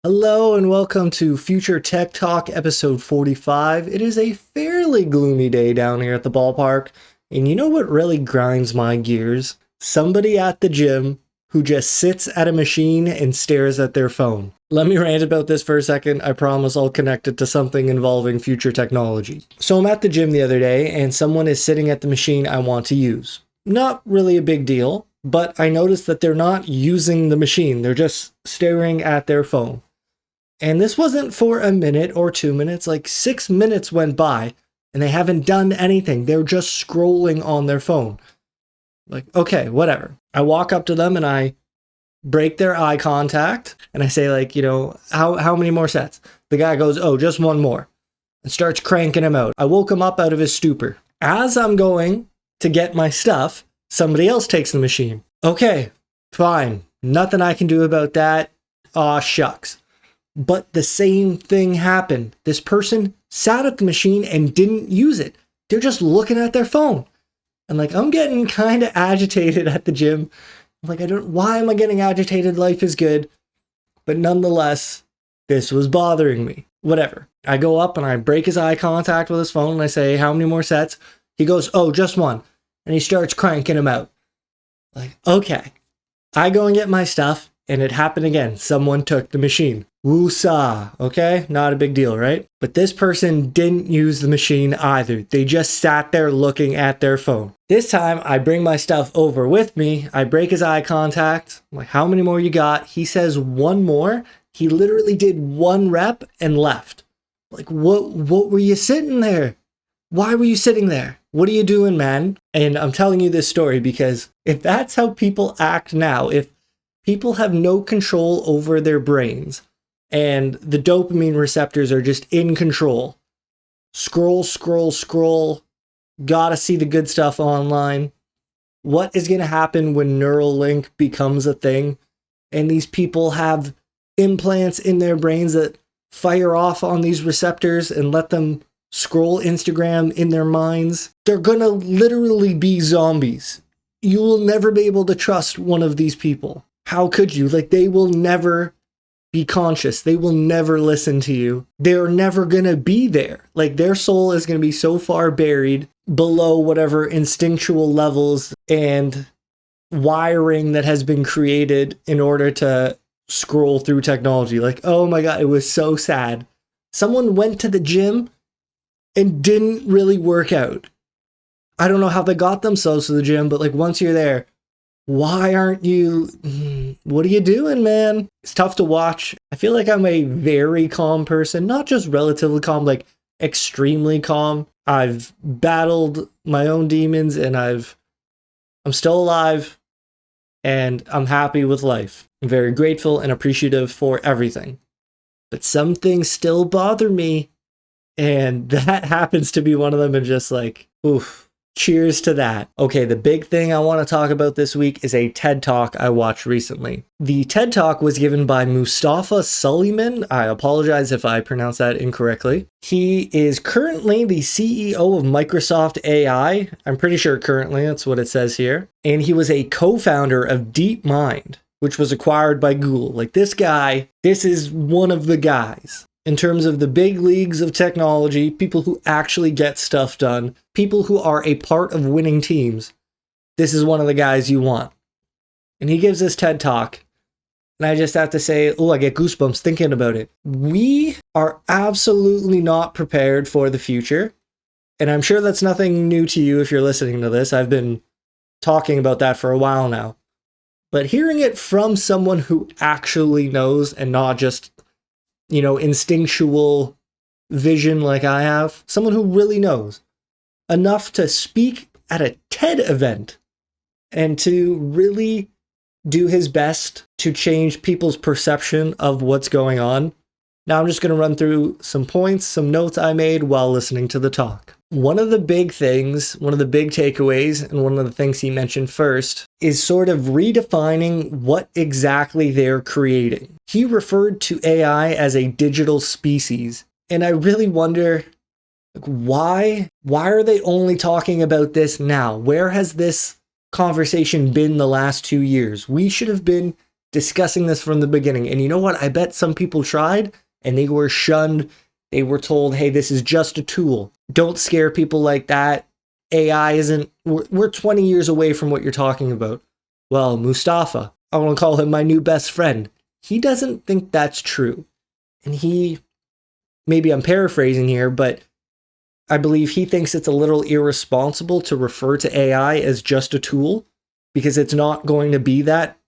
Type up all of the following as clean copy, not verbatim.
Hello and welcome to Future Tech Talk episode 45. It is a fairly gloomy day down here at the ballpark, and you know what really grinds my gears? Somebody at the gym who just sits at a machine and stares at their phone. Let me rant about this for a second. I promise I'll connect it to something involving future technology. So I'm at the gym the other day and someone is sitting at the machine I want to use. Not really a big deal, but I noticed that they're not using the machine. They're just staring at their phone. And this wasn't for a minute or 2 minutes, like 6 minutes went by and they haven't done anything. They're just scrolling on their phone. Like, okay, whatever. I walk up to them and I break their eye contact and I say how many more sets? The guy goes, oh, just one more, and starts cranking him out. I woke him up out of his stupor. As I'm going to get my stuff, somebody else takes the machine. Okay, fine. Nothing I can do about that. Aw, shucks. But the same thing happened. This person sat at the machine and didn't use it. They're just looking at their phone. And I'm getting kind of agitated at the gym. Why am I getting agitated? Life is good. But nonetheless, this was bothering me. Whatever. I go up and I break his eye contact with his phone and I say, how many more sets? He goes, oh, just one. And he starts cranking him out. Okay. I go and get my stuff and it happened again. Someone took the machine. Woosah, okay? Not a big deal, right? But this person didn't use the machine either. They just sat there looking at their phone. This time, I bring my stuff over with me. I break his eye contact. I'm like, how many more you got? He says one more. He literally did one rep and left. What were you sitting there? Why were you sitting there? What are you doing, man? And I'm telling you this story because if that's how people act now, if people have no control over their brains, and the dopamine receptors are just in control. Scroll, scroll, scroll. Gotta see the good stuff online. What is going to happen when Neuralink becomes a thing? And these people have implants in their brains that fire off on these receptors and let them scroll Instagram in their minds. They're going to literally be zombies. You will never be able to trust one of these people. How could you? They will never be conscious. They will never listen to you. They're never gonna be there. Their soul is gonna be so far buried below whatever instinctual levels and wiring that has been created in order to scroll through technology. Oh my God, it was so sad. Someone went to the gym and didn't really work out. I don't know how they got themselves to the gym, but once you're there, why aren't you? What are you doing, man? It's tough to watch. I feel like I'm a very calm person, not just relatively calm, extremely calm. I've battled my own demons and I'm still alive and I'm happy with life. I'm very grateful and appreciative for everything. But some things still bother me, and that happens to be one of them, and just oof. Cheers to that. Okay, the big thing I want to talk about this week is a TED Talk I watched recently. The TED Talk was given by Mustafa Suleyman. I apologize if I pronounced that incorrectly. He is currently the CEO of Microsoft AI. I'm pretty sure currently, that's what it says here. And he was a co-founder of DeepMind, which was acquired by Google. This guy, this is one of the guys. In terms of the big leagues of technology, people who actually get stuff done, people who are a part of winning teams, this is one of the guys you want. And he gives this TED Talk, and I just have to say, I get goosebumps thinking about it. We are absolutely not prepared for the future, and I'm sure that's nothing new to you if you're listening to this. I've been talking about that for a while now. But hearing it from someone who actually knows and not just instinctual vision like I have, someone who really knows enough to speak at a TED event and to really do his best to change people's perception of what's going on. Now I'm just going to run through some points, some notes I made while listening to the talk. One of the big things, one of the big takeaways, and one of the things he mentioned first is sort of redefining what exactly they're creating. He referred to AI as a digital species, and I really wonder, why are they only talking about this now? Where has this conversation been the last 2 years? We should have been discussing this from the beginning. And you know what? I bet some people tried and they were shunned. They were told, hey, this is just a tool. Don't scare people like that. AI isn't, we're 20 years away from what you're talking about. Well, Mustafa, I want to call him my new best friend. He doesn't think that's true. And maybe I'm paraphrasing here, but I believe he thinks it's a little irresponsible to refer to AI as just a tool because it's not going to be that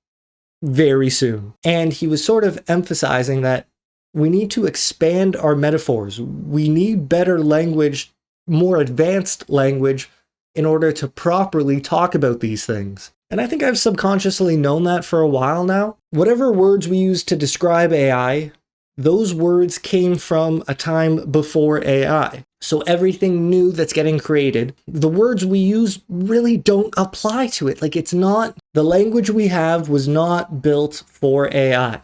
very soon. And he was sort of emphasizing that we need to expand our metaphors. We need better language, more advanced language, in order to properly talk about these things. And I think I've subconsciously known that for a while now. Whatever words we use to describe AI, those words came from a time before AI. So everything new that's getting created, the words we use really don't apply to it. Like it's not, the language we have was not built for AI.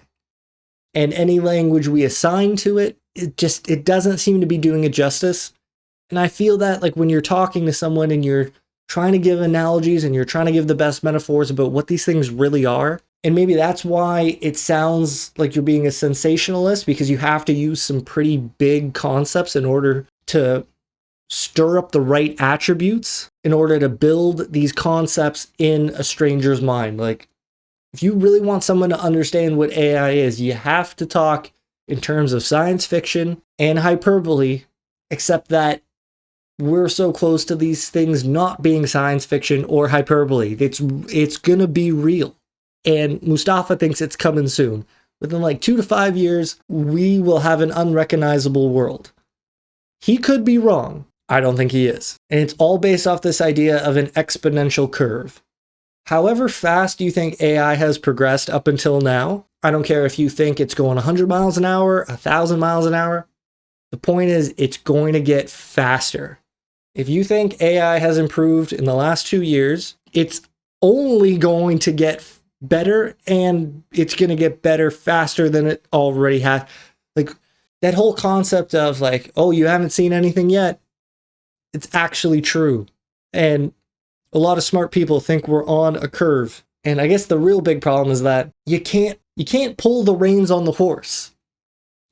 And any language we assign to it, it doesn't seem to be doing it justice. And I feel that like when you're talking to someone and you're trying to give analogies and you're trying to give the best metaphors about what these things really are, and maybe that's why it sounds like you're being a sensationalist, because you have to use some pretty big concepts in order to stir up the right attributes in order to build these concepts in a stranger's mind. Like, if you really want someone to understand what AI is, you have to talk in terms of science fiction and hyperbole, except that we're so close to these things not being science fiction or hyperbole. It's gonna be real. And Mustafa thinks it's coming soon. Within like 2 to 5 years, we will have an unrecognizable world. He could be wrong. I don't think he is. And it's all based off this idea of an exponential curve. However fast you think AI has progressed up until now, I don't care if you think it's going 100 miles an hour, 1,000 miles an hour. The point is, it's going to get faster. If you think AI has improved in the last 2 years, it's only going to get better, and it's going to get better faster than it already has. Like, that whole concept of like, oh, you haven't seen anything yet, it's actually true. And a lot of smart people think we're on a curve. And I guess the real big problem is that you can't pull the reins on the horse.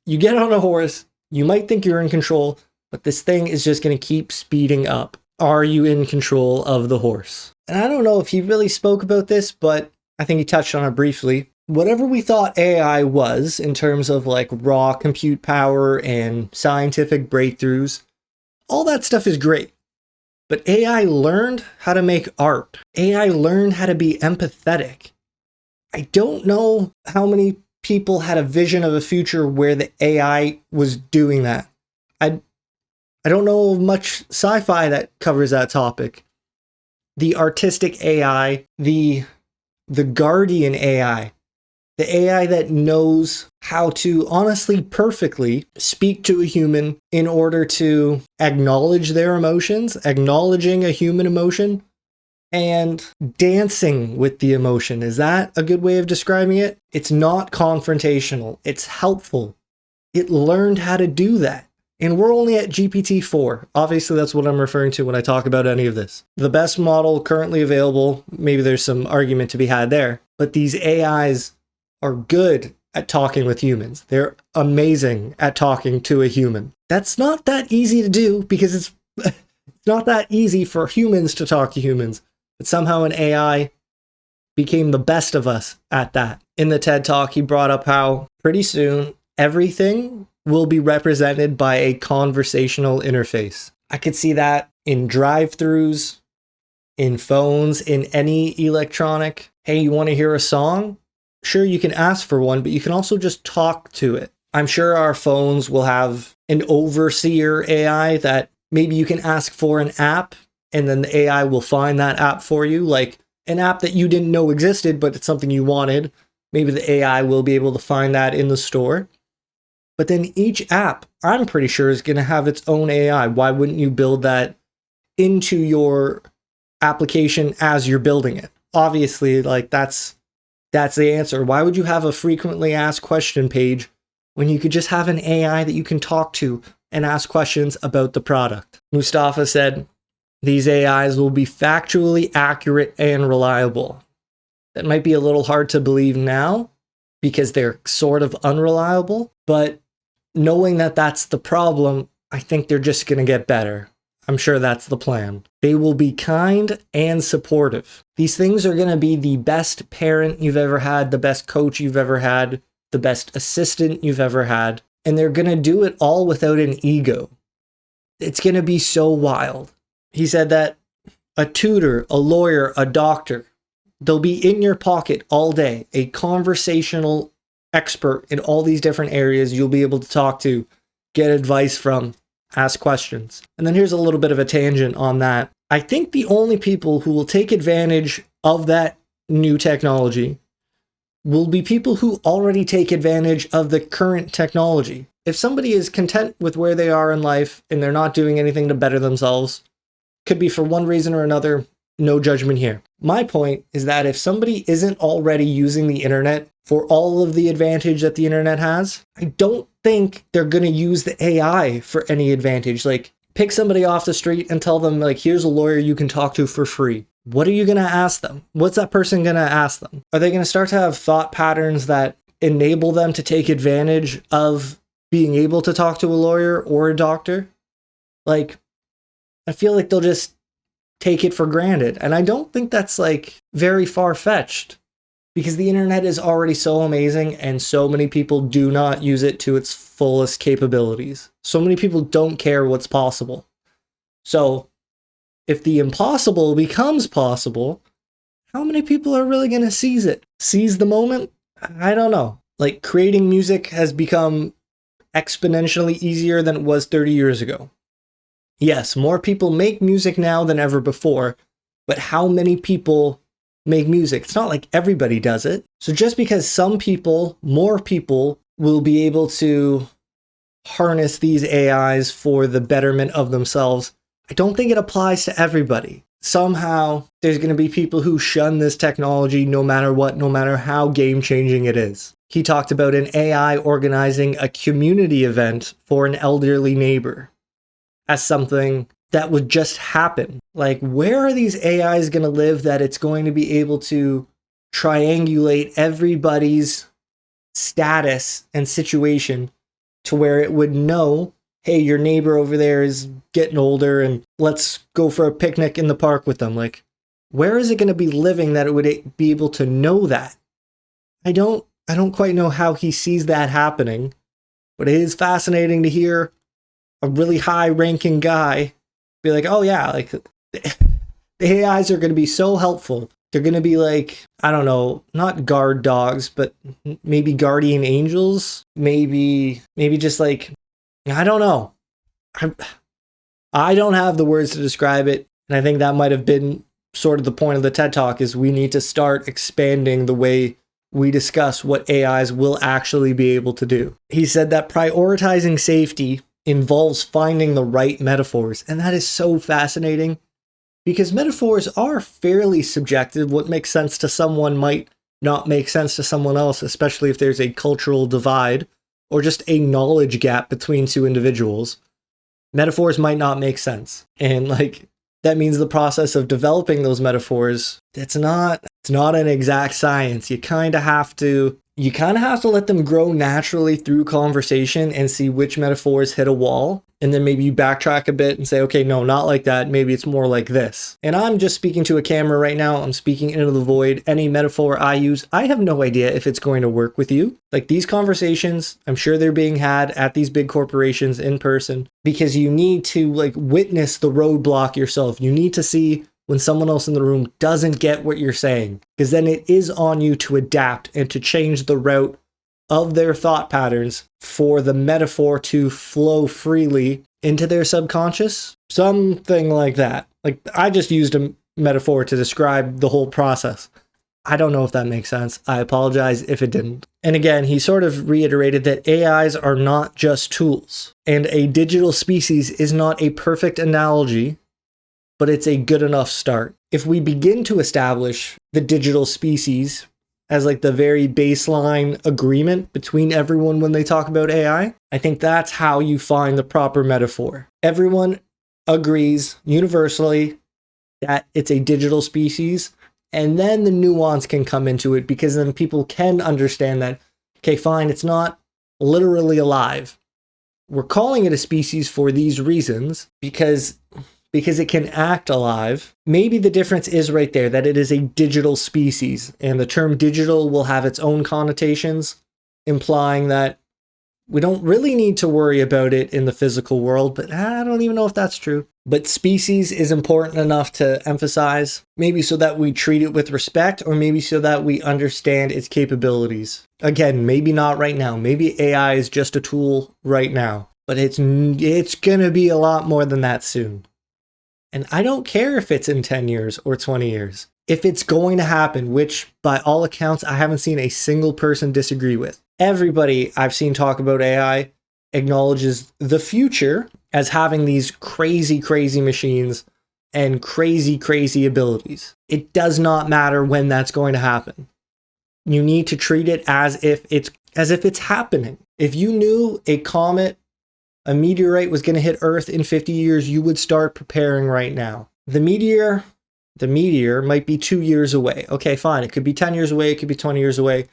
You get on a horse, you might think you're in control, but this thing is just going to keep speeding up. Are you in control of the horse? And I don't know if he really spoke about this, but I think he touched on it briefly. Whatever we thought AI was in terms of like raw compute power and scientific breakthroughs, all that stuff is great. But AI learned how to make art. AI learned how to be empathetic. I don't know how many people had a vision of a future where the AI was doing that. I don't know much sci-fi that covers that topic. The artistic AI, the guardian AI, the AI that knows how to honestly perfectly speak to a human in order to acknowledge their emotions, acknowledging a human emotion, and dancing with the emotion. Is that a good way of describing it? It's not confrontational. It's helpful. It learned how to do that. And we're only at GPT-4. Obviously, that's what I'm referring to when I talk about any of this. The best model currently available, maybe there's some argument to be had there, but these AIs are good at talking with humans. They're amazing at talking to a human. That's not that easy to do because it's not that easy for humans to talk to humans. But somehow an AI became the best of us at that. In the TED Talk, he brought up how pretty soon everything will be represented by a conversational interface. I could see that in drive-thrus, in phones, in any electronic. Hey, you want to hear a song? Sure, you can ask for one, but you can also just talk to it. I'm sure our phones will have an overseer AI that maybe you can ask for an app, and then the AI will find that app for you, like an app that you didn't know existed, but it's something you wanted. Maybe the AI will be able to find that in the store. But then each app, I'm pretty sure, is going to have its own AI. Why wouldn't you build that into your application as you're building it? Obviously, like that's the answer. Why would you have a frequently asked question page when you could just have an AI that you can talk to and ask questions about the product? Mustafa said, these AIs will be factually accurate and reliable. That might be a little hard to believe now, because they're sort of unreliable. But knowing that that's the problem, I think they're just going to get better. I'm sure that's the plan. They will be kind and supportive. These things are going to be the best parent you've ever had, the best coach you've ever had, the best assistant you've ever had. And they're going to do it all without an ego. It's going to be so wild. He said that a tutor, a lawyer, a doctor, they'll be in your pocket all day. A conversational expert in all these different areas you'll be able to talk to, get advice from, ask questions. And then here's a little bit of a tangent on that. I think the only people who will take advantage of that new technology will be people who already take advantage of the current technology. If somebody is content with where they are in life and they're not doing anything to better themselves, could be for one reason or another, no judgment here. My point is that if somebody isn't already using the internet for all of the advantage that the internet has, I don't think they're going to use the AI for any advantage. Like, pick somebody off the street and tell them, like, here's a lawyer you can talk to for free. What are you going to ask them? What's that person going to ask them? Are they going to start to have thought patterns that enable them to take advantage of being able to talk to a lawyer or a doctor? Like, I feel like they'll just take it for granted. And I don't think that's like very far-fetched, because the internet is already so amazing and so many people do not use it to its fullest capabilities. So many people don't care what's possible. So if the impossible becomes possible, how many people are really going to seize it? Seize the moment? I don't know. Like, creating music has become exponentially easier than it was 30 years ago. Yes, more people make music now than ever before, but how many people make music? It's not like everybody does it. So just because some people, more people, will be able to harness these AIs for the betterment of themselves, I don't think it applies to everybody. Somehow, there's going to be people who shun this technology no matter what, no matter how game-changing it is. He talked about an AI organizing a community event for an elderly neighbor as something that would just happen. Like, where are these AIs going to live that it's going to be able to triangulate everybody's status and situation to where it would know, hey, your neighbor over there is getting older and let's go for a picnic in the park with them. Like, where is it going to be living that it would be able to know that? I don't quite know how he sees that happening, but it is fascinating to hear a really high-ranking guy be like, oh yeah, like, the AIs are going to be so helpful. They're going to be like, I don't know, not guard dogs, but maybe guardian angels. Maybe just like, I don't know. I don't have the words to describe it. And I think that might have been sort of the point of the TED Talk, is we need to start expanding the way we discuss what AIs will actually be able to do. He said that prioritizing safety involves finding the right metaphors. And that is so fascinating, because metaphors are fairly subjective. What makes sense to someone might not make sense to someone else, especially if there's a cultural divide or just a knowledge gap between two individuals. Metaphors might not make sense. And like, that means the process of developing those metaphors, it's not an exact science. You kind of have to let them grow naturally through conversation and see which metaphors hit a wall. And then maybe you backtrack a bit and say, okay, no, not like that. Maybe it's more like this. And I'm just speaking to a camera right now. I'm speaking into the void. Any metaphor I use, I have no idea if it's going to work with you. Like, these conversations, I'm sure they're being had at these big corporations in person, because you need to like witness the roadblock yourself. You need to see when someone else in the room doesn't get what you're saying, because then it is on you to adapt and to change the route of their thought patterns for the metaphor to flow freely into their subconscious. Something like that. Like, I just used a metaphor to describe the whole process. I don't know if that makes sense. I apologize if it didn't. And again, he sort of reiterated that AIs are not just tools, and a digital species is not a perfect analogy, but it's a good enough start. If we begin to establish the digital species as like the very baseline agreement between everyone when they talk about AI, I think that's how you find the proper metaphor. Everyone agrees universally that it's a digital species, and then the nuance can come into it, because then people can understand that, Okay, fine, it's not literally alive. We're calling it a species for these reasons because it can act alive. Maybe the difference is right there, that it is a digital species, and the term digital will have its own connotations, implying that we don't really need to worry about it in the physical world, but I don't even know if that's true. But species is important enough to emphasize, maybe so that we treat it with respect, or maybe so that we understand its capabilities. Again, maybe not right now. Maybe AI is just a tool right now, but it's gonna be a lot more than that soon. And I don't care if it's in 10 years or 20 years. If it's going to happen, which by all accounts, I haven't seen a single person disagree with. Everybody I've seen talk about AI acknowledges the future as having these crazy, crazy machines and crazy, crazy abilities. It does not matter when that's going to happen. You need to treat it as if it's happening. If you knew a comet, a meteorite was going to hit Earth in 50 years, you would start preparing right now. The meteor might be 2 years away. Okay, fine. It could be 10 years away. It could be 20 years away.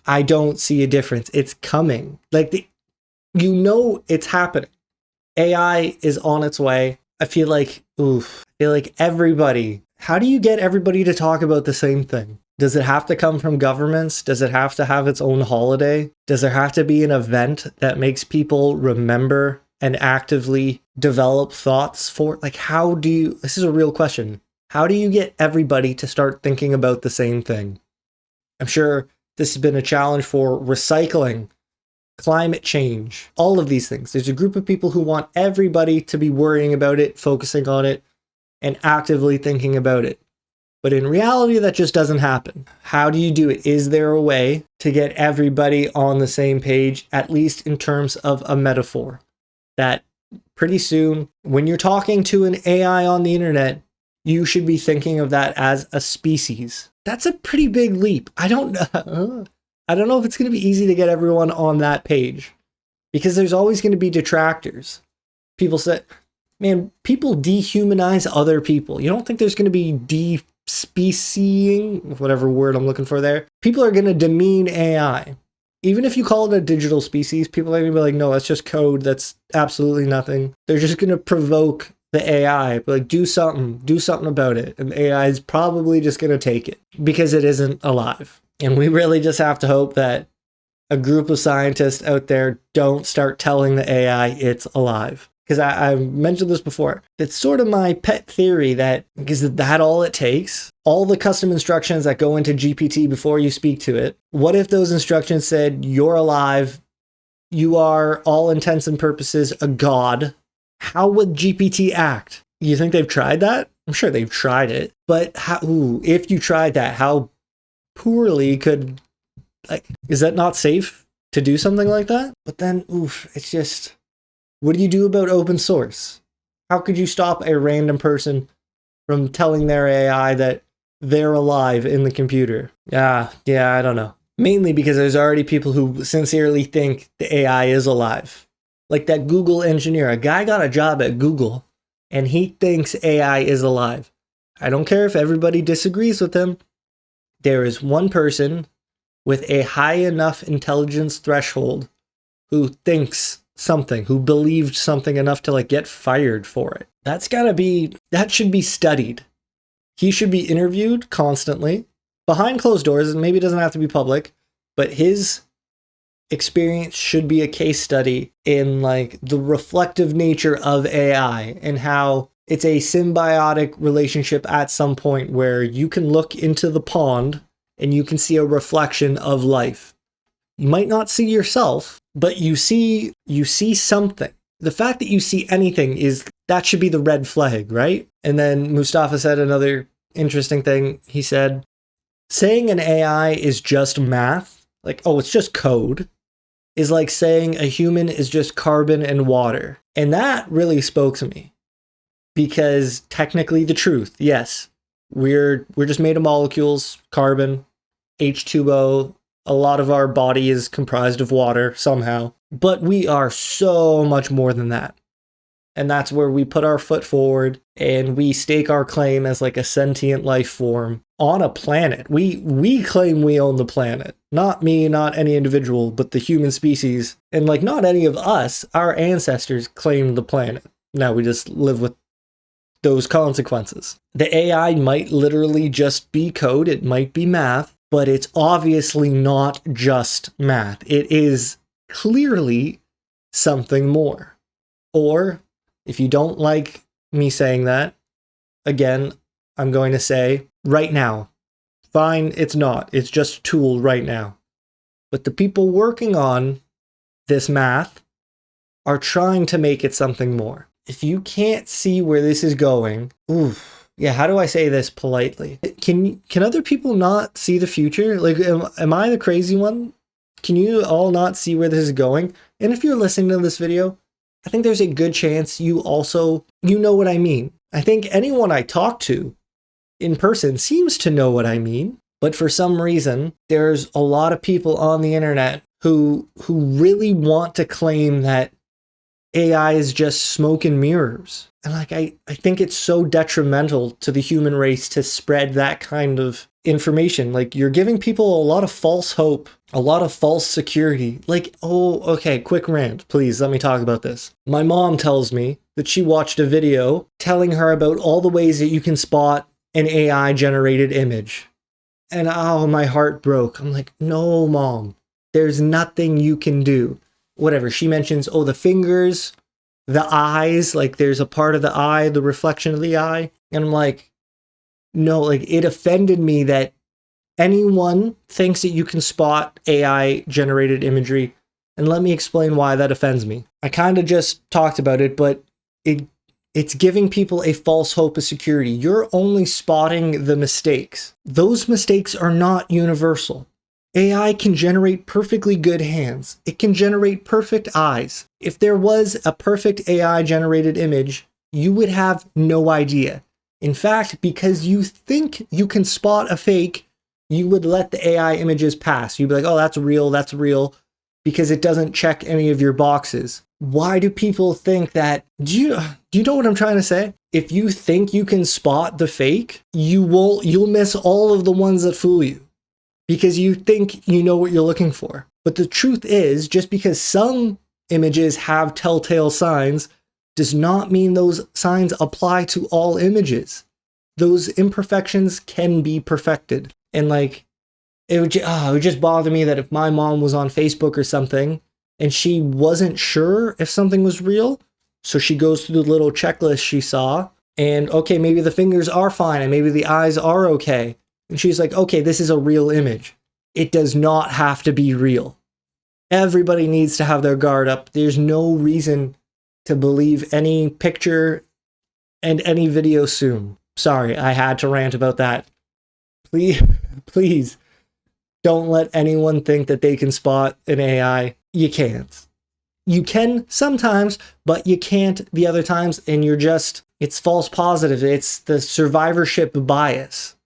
I don't see a difference. It's coming. It's happening. AI is on its way. I feel like everybody, how do you get everybody to talk about the same thing? Does it have to come from governments? Does it have to have its own holiday? Does there have to be an event that makes people remember and actively develop thoughts for? This is a real question. How do you get everybody to start thinking about the same thing? I'm sure this has been a challenge for recycling, climate change, all of these things. There's a group of people who want everybody to be worrying about it, focusing on it, and actively thinking about it. But in reality, that just doesn't happen. How do you do it? Is there a way to get everybody on the same page, at least in terms of a metaphor? That pretty soon, when you're talking to an AI on the internet, you should be thinking of that as a species. That's a pretty big leap. I don't know if it's going to be easy to get everyone on that page, because there's always going to be detractors. People dehumanize other people. You don't think there's going to be de-speciesing, whatever word I'm looking for there? People are going to demean AI. Even if you call it a digital species, people are going to be like, no, that's just code. That's absolutely nothing. They're just going to provoke the AI, like, do something about it. And the AI is probably just going to take it because it isn't alive. And we really just have to hope that a group of scientists out there don't start telling the AI it's alive. Because I mentioned this before. It's sort of my pet theory that, is that all it takes? All the custom instructions that go into GPT before you speak to it, what if those instructions said, you're alive, you are, all intents and purposes, a god? How would GPT act? You think they've tried that? I'm sure they've tried it. But if you tried that, how poorly could, is that not safe to do something like that? But then, it's just, what do you do about open source? How could you stop a random person from telling their AI that they're alive in the computer? Yeah, I don't know. Mainly because there's already people who sincerely think the AI is alive. Like that Google engineer, a guy got a job at Google and he thinks AI is alive. I don't care if everybody disagrees with him. There is one person with a high enough intelligence threshold who thinks something, who believed something enough to get fired for it. That should be studied. He should be interviewed constantly behind closed doors, and maybe it doesn't have to be public, but his experience should be a case study in the reflective nature of AI and how it's a symbiotic relationship at some point where you can look into the pond and you can see a reflection of life. You might not see yourself, but you see something. The fact that you see anything that should be the red flag, right? And then Mustafa said another interesting thing. He said, saying an AI is just math, it's just code, is like saying a human is just carbon and water. And that really spoke to me. Because technically the truth, yes, we're just made of molecules, carbon, H2O, a lot of our body is comprised of water somehow, but we are so much more than that. And that's where we put our foot forward and we stake our claim as like a sentient life form on a planet. We claim we own the planet. Not me, not any individual, but the human species. And like not any of us, our ancestors claimed the planet. Now we just live with those consequences. The AI might literally just be code, it might be math, but it's obviously not just math. It is clearly something more. Or, if you don't like me saying that, again, I'm going to say, right now. Fine, it's not. It's just a tool right now. But the people working on this math are trying to make it something more. If you can't see where this is going, how do I say this politely? Can other people not see the future? Like, am I the crazy one? Can you all not see where this is going? And if you're listening to this video, I think there's a good chance you know what I mean. I think anyone I talk to in person seems to know what I mean, but for some reason, there's a lot of people on the internet who really want to claim that AI is just smoke and mirrors. And like, I think it's so detrimental to the human race to spread that kind of information. Like, you're giving people a lot of false hope, a lot of false security. Like, okay, quick rant, please, let me talk about this. My mom tells me that she watched a video telling her about all the ways that you can spot an AI generated image. And my heart broke. I'm like, no, Mom, there's nothing you can do. Whatever, she mentions, the fingers, the eyes, like there's a part of the eye, the reflection of the eye. And I'm like, no, like it offended me that anyone thinks that you can spot AI generated imagery. And let me explain why that offends me. I kind of just talked about it, but it's giving people a false hope of security. You're only spotting the mistakes. Those mistakes are not universal. AI can generate perfectly good hands. It can generate perfect eyes. If there was a perfect AI generated image, you would have no idea. In fact, because you think you can spot a fake, you would let the AI images pass. You'd be like, that's real, because it doesn't check any of your boxes. Why do people think that? Do you know what I'm trying to say? If you think you can spot the fake, you'll miss all of the ones that fool you. Because you think you know what you're looking for. But the truth is, just because some images have telltale signs does not mean those signs apply to all images. Those imperfections can be perfected. And like, it would just bother me that if my mom was on Facebook or something and she wasn't sure if something was real, so she goes through the little checklist she saw, and okay, maybe the fingers are fine and maybe the eyes are okay. And she's like, okay, this is a real image. It does not have to be real. Everybody needs to have their guard up. There's no reason to believe any picture and any video soon. Sorry, I had to rant about that. Please don't let anyone think that they can spot an AI. You can't. You can sometimes, but you can't the other times, and it's false positive. It's the survivorship bias.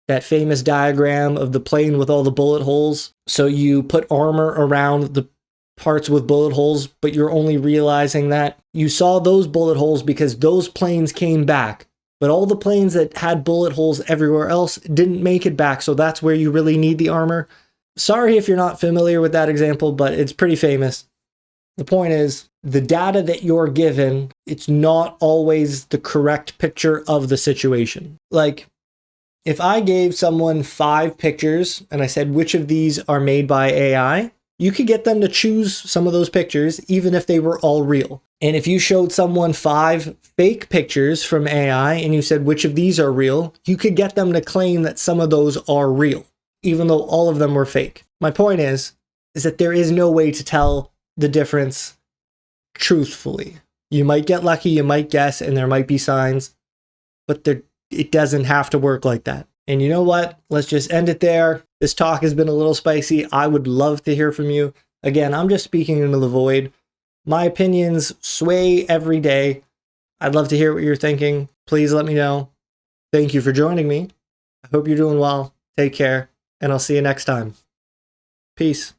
That famous diagram of the plane with all the bullet holes. So you put armor around the parts with bullet holes, but you're only realizing that you saw those bullet holes because those planes came back. But all the planes that had bullet holes everywhere else didn't make it back, so that's where you really need the armor. Sorry if you're not familiar with that example, but it's pretty famous. The point is, the data that you're given, it's not always the correct picture of the situation. Like, if I gave someone 5 pictures and I said, which of these are made by AI, you could get them to choose some of those pictures, even if they were all real. And if you showed someone 5 fake pictures from AI and you said, which of these are real, you could get them to claim that some of those are real, even though all of them were fake. My point is that there is no way to tell the difference truthfully. You might get lucky, you might guess, and there might be signs, but it doesn't have to work like that. And you know what? Let's just end it there. This talk has been a little spicy. I would love to hear from you. Again, I'm just speaking into the void. My opinions sway every day. I'd love to hear what you're thinking. Please let me know. Thank you for joining me. I hope you're doing well. Take care, and I'll see you next time. Peace.